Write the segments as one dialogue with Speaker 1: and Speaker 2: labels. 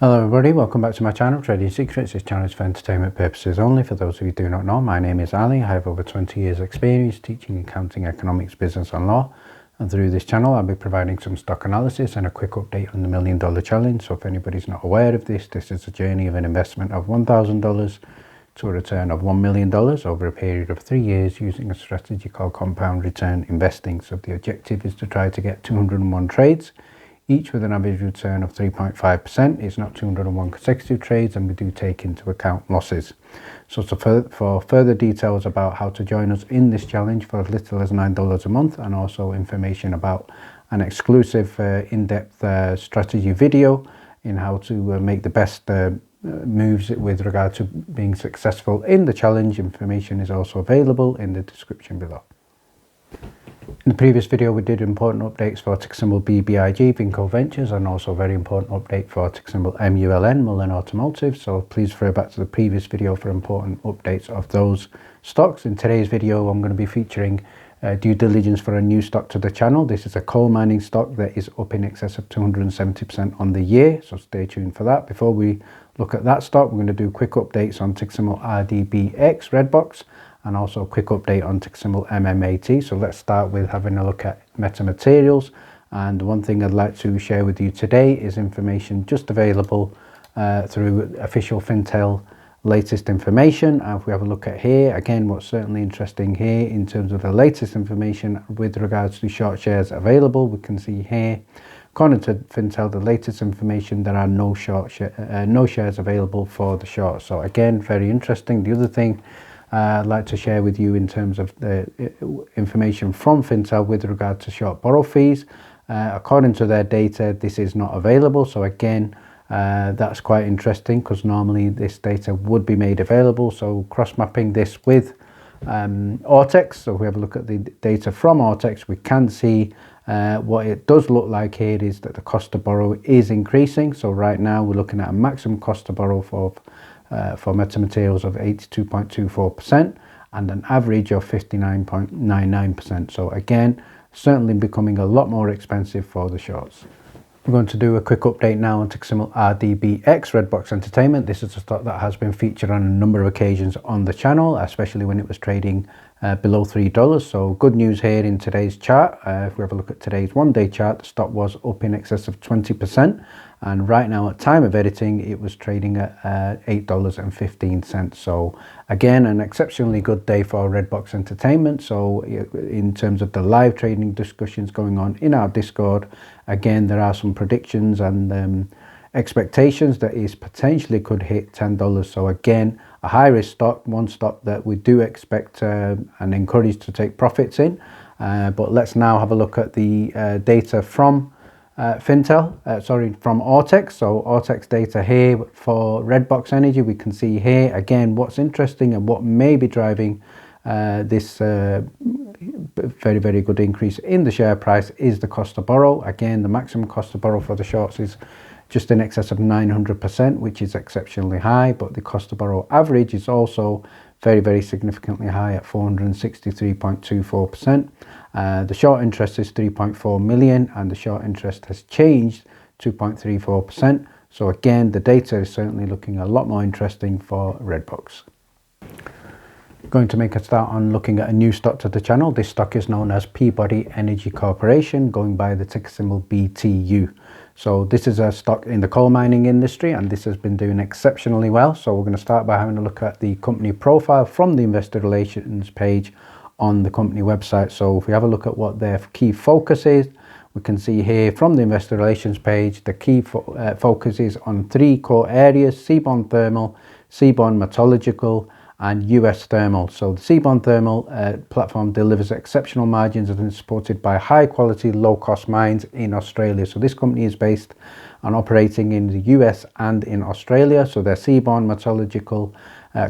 Speaker 1: Hello everybody, welcome back to my channel, Trading Secrets. This channel is for entertainment purposes only. For those of you who do not know, my name is Ali. I have over 20 years experience teaching accounting, economics, business and law. And through this channel, I'll be providing some stock analysis and a quick update on the $1 Million Challenge. So if anybody's not aware of this, this is a journey of an investment of $1,000 to a return of $1 million over a period of 3 years using a strategy called compound return investing. So the objective is to try to get 201 trades, each with an average return of 3.5%. It's not 201 consecutive trades, and we do take into account losses. So for further details about how to join us in this challenge for as little as $9 a month, and also information about an exclusive in-depth strategy video in how to make the best moves with regard to being successful in the challenge, information is also available in the description below. In the previous video, we did important updates for ticker symbol BBIG, Vinco Ventures, and also a very important update for ticker symbol MULN, Mullen Automotive. So please refer back to the previous video for important updates of those stocks. In today's video, I'm going to be featuring due diligence for a new stock to the channel. This is a coal mining stock that is up in excess of 270% on the year, so stay tuned for that. Before we look at that stock, we're going to do quick updates on ticker symbol RDBX, Redbox, and also a quick update on ticker symbol MMAT. So let's start with having a look at Metamaterials. And one thing I'd like to share with you today is information just available through official Fintel latest information. And if we have a look at here, again, what's certainly interesting here in terms of the latest information with regards to short shares available, we can see here, according to Fintel, the latest information, there are no shares available for the short. So again, very interesting. The other thing I'd like to share with you in terms of the information from Fintel with regard to short borrow fees. According to their data, this is not available. So again, that's quite interesting because normally this data would be made available. So cross-mapping this with Ortex. So if we have a look at the data from Ortex, we can see what it does look like here is that the cost to borrow is increasing. So right now we're looking at a maximum cost to borrow for Metamaterials of 82.24% and an average of 59.99%. So again, certainly becoming a lot more expensive for the shorts. We're going to do a quick update now on ticker symbol RDBX, Redbox Entertainment. This is a stock that has been featured on a number of occasions on the channel, especially when it was trading below $3. So good news here in today's chart. If we have a look at today's one-day chart, the stock was up in excess of 20%. And right now at time of editing, it was trading at $8.15. So again, an exceptionally good day for Redbox Entertainment. So in terms of the live trading discussions going on in our Discord, again, there are some predictions and expectations that is potentially could hit $10. So again, a high risk stock, one stock that we do expect and encourage to take profits in. But let's now have a look at the data from from Ortex. So Ortex data here for Redbox Energy, we can see here again what's interesting and what may be driving this very good increase in the share price is the cost to borrow. Again, the maximum cost to borrow for the shorts is just in excess of 900%, which is exceptionally high, but the cost to borrow average is also very significantly high at 463.24%. The short interest is 3.4 million and the short interest has changed 2.34%. So again, the data is certainly looking a lot more interesting for Redbox. Going to make a start on looking at a new stock to the channel. This stock is known as Peabody Energy Corporation, going by the ticker symbol BTU. So this is a stock in the coal mining industry and this has been doing exceptionally well. So we're going to start by having a look at the company profile from the investor relations page on the company website. So if we have a look at what their key focus is, we can see here from the investor relations page, the key focus is on three core areas: seaborne thermal, seaborne metallurgical, and US thermal. So the seaborne thermal platform delivers exceptional margins and is supported by high quality, low cost mines in Australia. So this company is based on operating in the US and in Australia. So their seaborne metallurgical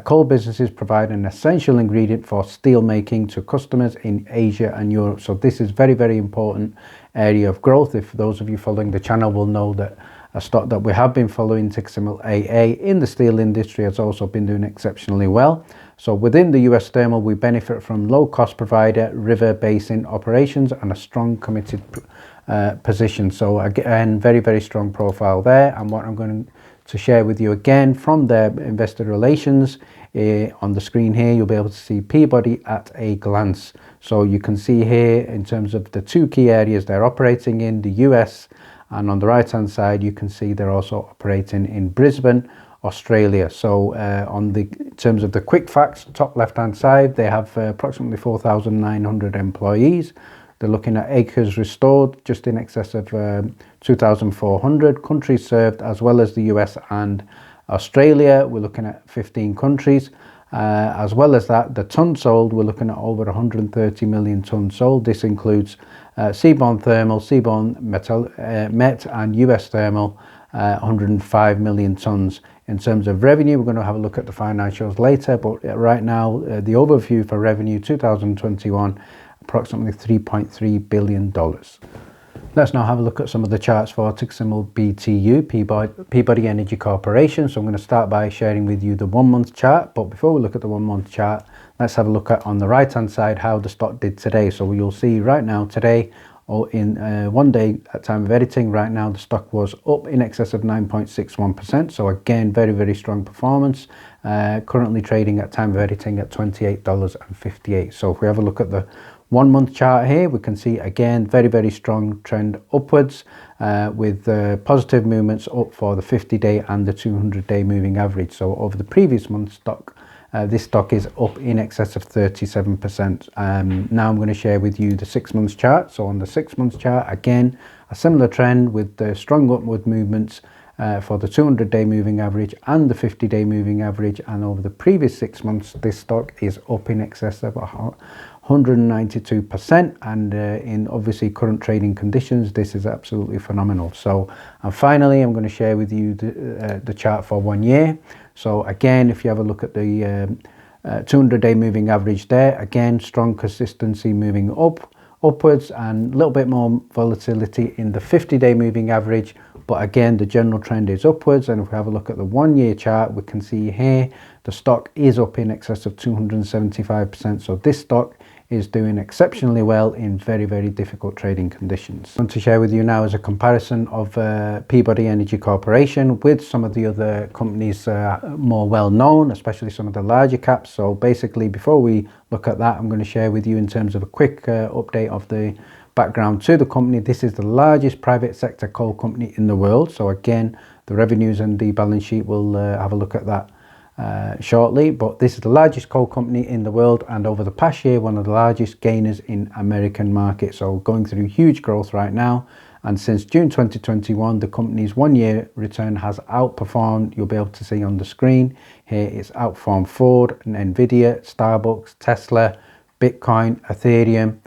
Speaker 1: coal businesses provide an essential ingredient for steel making to customers in Asia and Europe. So this is very important area of growth. If those of you following the channel will know that a stock that we have been following, ticker symbol AA, in the steel industry has also been doing exceptionally well. So within the US thermal, we benefit from low cost provider, river basin operations and a strong committed position. So again, very strong profile there. And what I'm going to share with you again from their investor relations. On the screen here, you'll be able to see Peabody at a glance. So you can see here in terms of the two key areas they're operating in, the US, and on the right hand side you can see they're also operating in Brisbane, Australia. So in terms of the quick facts, top left hand side, they have approximately 4,900 employees. They're looking at acres restored just in excess of 2,400, countries served as well as the US and Australia. We're looking at 15 countries. As well as that, the ton sold, we're looking at over 130 million tons sold. This includes seaborne thermal, seaborne met and US thermal, 105 million tons. In terms of revenue, we're going to have a look at the financials later, but right now the overview for revenue 2021, approximately $3.3 billion. Let's now have a look at some of the charts for ticker symbol BTU, Peabody Energy Corporation. So I'm going to start by sharing with you the 1 month chart. But before we look at the 1 month chart, let's have a look at on the right hand side how the stock did today. So you'll see right now today, or in 1 day at time of editing, right now the stock was up in excess of 9.61%. So again, very, very strong performance. Currently trading at time of editing at $28.58. So if we have a look at the 1 month chart here, we can see again very, very strong trend upwards with positive movements up for the 50-day and the 200-day moving average. So over the previous month stock, this stock is up in excess of 37%. Now I'm going to share with you the 6 months chart. So on the 6 months chart, again a similar trend with strong upward movements for the 200-day moving average and the 50-day moving average. And over the previous 6 months, this stock is up in excess of 192%, and in obviously current trading conditions, this is absolutely phenomenal. So, and finally, I'm going to share with you the chart for 1 year. So again, if you have a look at the 200-day moving average there, again, strong consistency moving upwards, and a little bit more volatility in the 50-day moving average, but again the general trend is upwards. And if we have a look at the 1 year chart, we can see here the stock is up in excess of 275%. So this stock is doing exceptionally well in very, very difficult trading conditions. I want to share with you now is a comparison of Peabody Energy Corporation with some of the other companies more well known, especially some of the larger caps. So basically, before we look at that, I'm going to share with you in terms of a quick update of the background to the company. This is the largest private sector coal company in the world. So again, the revenues and the balance sheet, we'll have a look at that shortly. But this is the largest coal company in the world, and over the past year, one of the largest gainers in American market. So going through huge growth right now. And since June 2021, the company's 1 year return has outperformed. You'll be able to see on the screen here, it's outperformed Ford, Nvidia, Starbucks, Tesla, Bitcoin, Ethereum.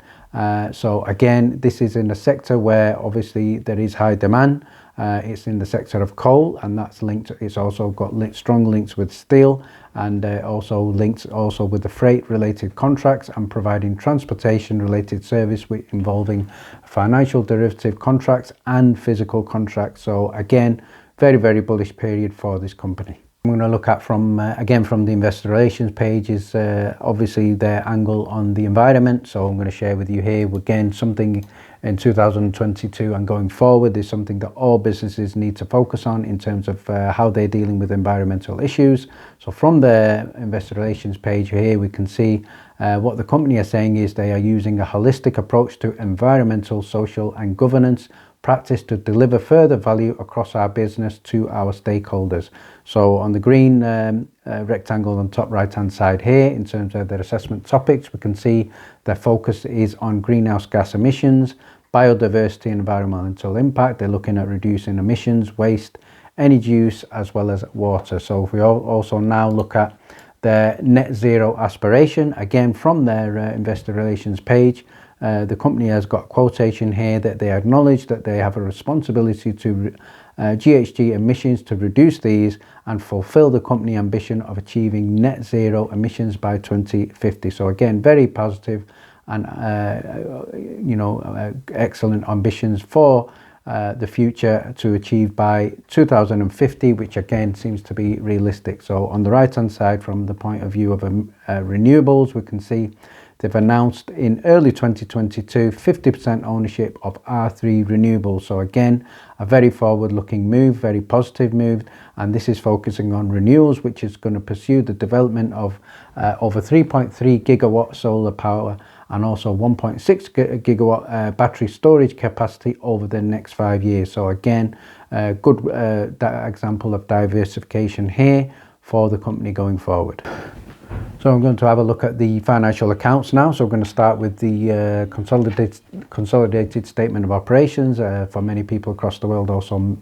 Speaker 1: So again, this is in a sector where obviously there is high demand. It's in the sector of coal, and that's linked. It's also got strong links with steel, and also linked also with the freight related contracts and providing transportation related service involving financial derivative contracts and physical contracts. So again, very, very bullish period for this company. I'm going to look at from again from the investor relations page is obviously their angle on the environment. So I'm going to share with you here again something in 2022 and going forward is something that all businesses need to focus on in terms of how they're dealing with environmental issues. So from the investor relations page here, we can see what the company is saying is they are using a holistic approach to environmental, social and governance practice to deliver further value across our business to our stakeholders. So on the green rectangle on the top right hand side here, in terms of their assessment topics, we can see their focus is on greenhouse gas emissions, biodiversity and environmental impact. They're looking at reducing emissions, waste, energy use as well as water. So if we also now look at their net zero aspiration, again from their investor relations page, the company has got quotation here that they acknowledge that they have a responsibility to GHG emissions to reduce these and fulfill the company ambition of achieving net zero emissions by 2050. So again, very positive and excellent ambitions for the future to achieve by 2050, which again seems to be realistic. So on the right hand side, from the point of view of renewables, we can see they've announced in early 2022 50% ownership of R3 Renewables. So again, a very forward-looking move, very positive move, and this is focusing on renewables, which is going to pursue the development of over 3.3 gigawatt solar power and also 1.6 gigawatt battery storage capacity over the next 5 years. So again, good example of diversification here for the company going forward. So I'm going to have a look at the financial accounts now. So we're going to start with the consolidated statement of operations, for many people across the world also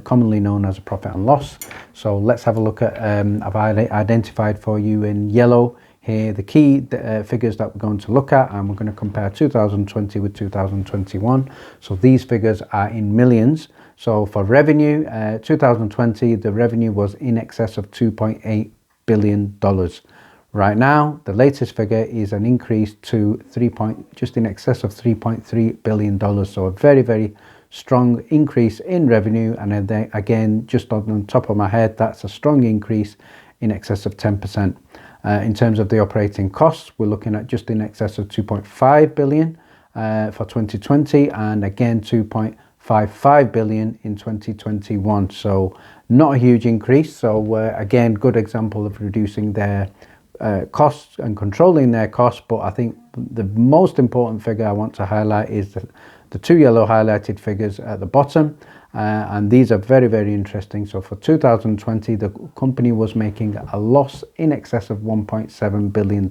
Speaker 1: commonly known as a profit and loss. So let's have a look at, I've identified for you in yellow here the key figures that we're going to look at, and we're going to compare 2020 with 2021. So these figures are in millions. So for revenue, 2020, the revenue was in excess of $2.8 billion. Right now, the latest figure is an increase to just in excess of $3.3 billion. So a very, very strong increase in revenue. And then again, just on the top of my head, that's a strong increase in excess of 10%. In terms of the operating costs, we're looking at just in excess of 2.5 billion for 2020, and again 2.55 billion in 2021. So not a huge increase. So again, good example of reducing their costs and controlling their costs. But I think the most important figure I want to highlight is the two yellow highlighted figures at the bottom, and these are very, very interesting. So for 2020, the company was making a loss in excess of $1.7 billion.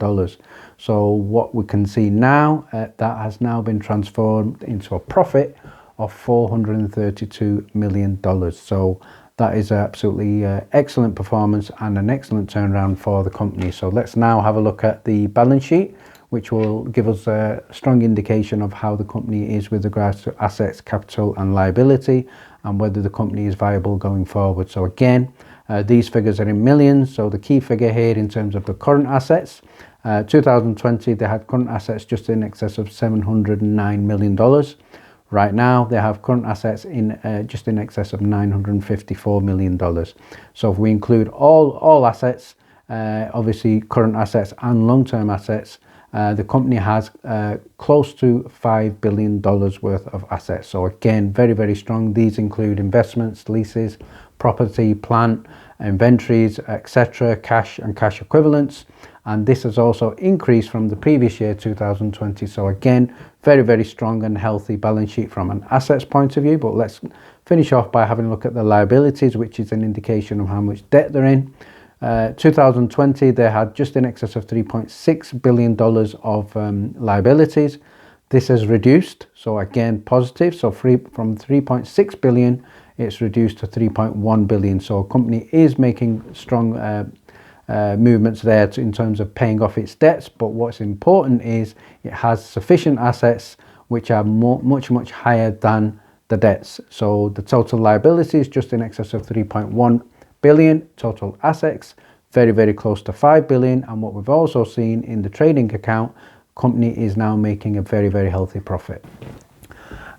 Speaker 1: So what we can see now, that has now been transformed into a profit of $432 million. So that is absolutely excellent performance and an excellent turnaround for the company. So let's now have a look at the balance sheet, which will give us a strong indication of how the company is with regards to assets, capital and liability, and whether the company is viable going forward. So again, these figures are in millions. So the key figure here in terms of the current assets, 2020 they had current assets just in excess of $709 million. Right now they have current assets in just in excess of $954 million. So if we include all assets, obviously current assets and long-term assets, the company has close to $5 billion worth of assets. So again, very, very strong. These include investments, leases, property, plant, inventories, etc., cash and cash equivalents. And this has also increased from the previous year, 2020. So again, very, very strong and healthy balance sheet from an assets point of view. But let's finish off by having a look at the liabilities, which is an indication of how much debt they're in. 2020 they had just in excess of $3.6 billion of liabilities. This has reduced, so again positive. So from 3.6 billion it's reduced to 3.1 billion. So a company is making strong movements there in terms of paying off its debts. But what's important is it has sufficient assets which are much higher than the debts. So the total liabilities just in excess of 3.1 billion, total assets very, very close to 5 billion. And what we've also seen in the trading account, company is now making a very, very healthy profit.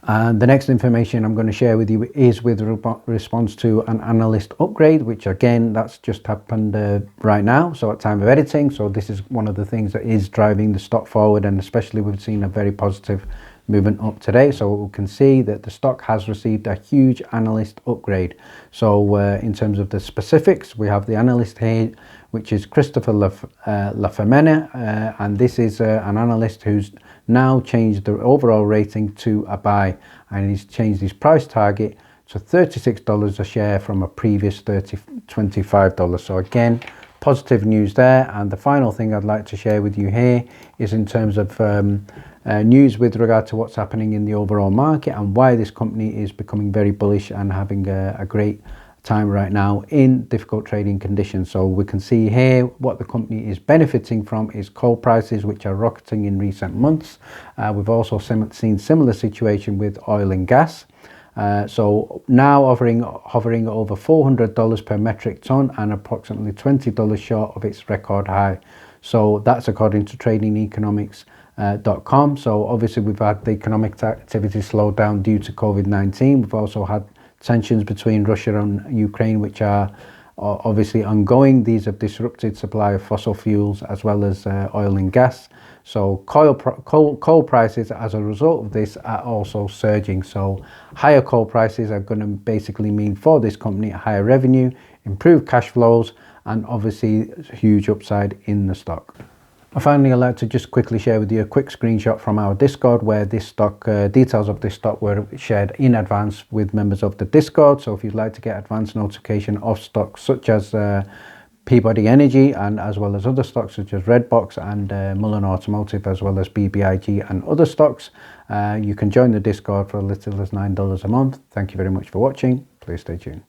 Speaker 1: And the next information I'm going to share with you is with response to an analyst upgrade, which again, that's just happened right now, so at time of editing. So this is one of the things that is driving the stock forward, and especially we've seen a very positive movement up today. So we can see that the stock has received a huge analyst upgrade. So in terms of the specifics, we have the analyst here, which is Christopher Lafemene, and this is an analyst who's now changed the overall rating to a buy, and he's changed his price target to $36 a share from a previous $25. So again, positive news there. And the final thing I'd like to share with you here is in terms of news with regard to what's happening in the overall market and why this company is becoming very bullish and having a great time right now in difficult trading conditions. So we can see here what the company is benefiting from is coal prices, which are rocketing in recent months. We've also seen similar situation with oil and gas. So now hovering over $400 per metric ton and approximately $20 short of its record high. So that's according to tradingeconomics.com. So obviously we've had the economic activity slow down due to COVID-19. We've also had tensions between Russia and Ukraine, which are are obviously ongoing. These have disrupted supply of fossil fuels as well as oil and gas. So coal prices as a result of this are also surging. So higher coal prices are going to basically mean for this company higher revenue, improved cash flows, and obviously huge upside in the stock. Finally, I'd like to just quickly share with you a quick screenshot from our Discord where this stock, details of this stock were shared in advance with members of the Discord. So if you'd like to get advance notification of stocks such as Peabody Energy and as well as other stocks such as Redbox and Mullen Automotive, as well as BBIG and other stocks, you can join the Discord for as little as $9 a month. Thank you very much for watching. Please stay tuned.